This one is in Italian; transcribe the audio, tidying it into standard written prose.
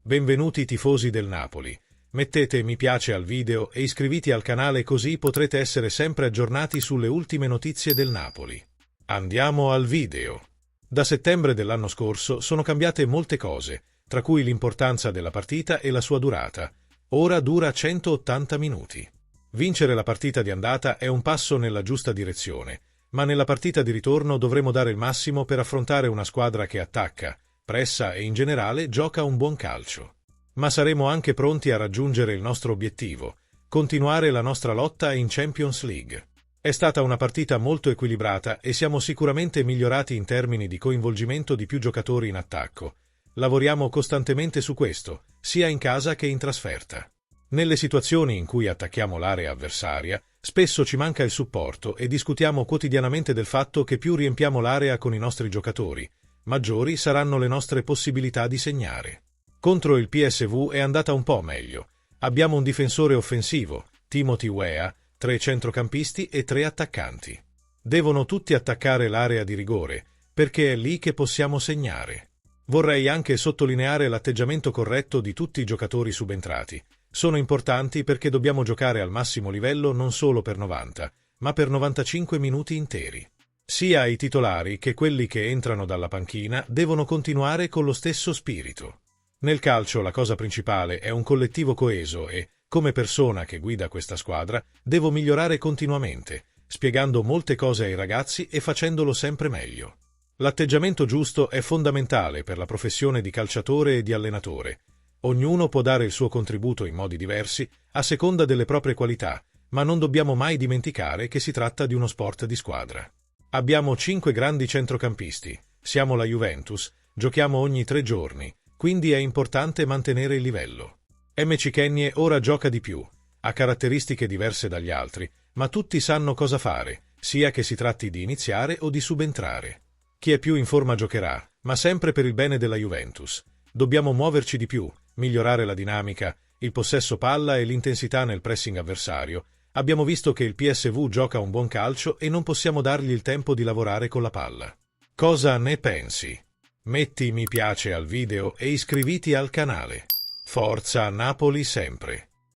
Benvenuti tifosi del Napoli. Mettete mi piace al video e iscriviti al canale così potrete essere sempre aggiornati sulle ultime notizie del Napoli. Andiamo al video. Da settembre dell'anno scorso sono cambiate molte cose, tra cui l'importanza della partita e la sua durata. Ora dura 180 minuti. Vincere la partita di andata è un passo nella giusta direzione, ma nella partita di ritorno dovremo dare il massimo per affrontare una squadra che attacca, pressa e in generale gioca un buon calcio. Ma saremo anche pronti a raggiungere il nostro obiettivo, continuare la nostra lotta in Champions League. È stata una partita molto equilibrata e siamo sicuramente migliorati in termini di coinvolgimento di più giocatori in attacco. Lavoriamo costantemente su questo, sia in casa che in trasferta. Nelle situazioni in cui attacchiamo l'area avversaria, spesso ci manca il supporto e discutiamo quotidianamente del fatto che più riempiamo l'area con i nostri giocatori, maggiori saranno le nostre possibilità di segnare. Contro il PSV è andata un po' meglio. Abbiamo un difensore offensivo, Timothy Weah, 3 centrocampisti e 3 attaccanti. Devono tutti attaccare l'area di rigore, perché è lì che possiamo segnare. Vorrei anche sottolineare l'atteggiamento corretto di tutti i giocatori subentrati. Sono importanti perché dobbiamo giocare al massimo livello non solo per 90, ma per 95 minuti interi. Sia i titolari che quelli che entrano dalla panchina devono continuare con lo stesso spirito. Nel calcio la cosa principale è un collettivo coeso e, come persona che guida questa squadra, devo migliorare continuamente, spiegando molte cose ai ragazzi e facendolo sempre meglio. L'atteggiamento giusto è fondamentale per la professione di calciatore e di allenatore. Ognuno può dare il suo contributo in modi diversi, a seconda delle proprie qualità, ma non dobbiamo mai dimenticare che si tratta di uno sport di squadra. Abbiamo 5 grandi centrocampisti, siamo la Juventus, giochiamo ogni 3 giorni, quindi è importante mantenere il livello. MC Kennie ora gioca di più, ha caratteristiche diverse dagli altri, ma tutti sanno cosa fare, sia che si tratti di iniziare o di subentrare. Chi è più in forma giocherà, ma sempre per il bene della Juventus. Dobbiamo muoverci di più, migliorare la dinamica, il possesso palla e l'intensità nel pressing avversario. Abbiamo visto che il PSV gioca un buon calcio e non possiamo dargli il tempo di lavorare con la palla. Cosa ne pensi? Metti mi piace al video e iscriviti al canale. Forza Napoli sempre!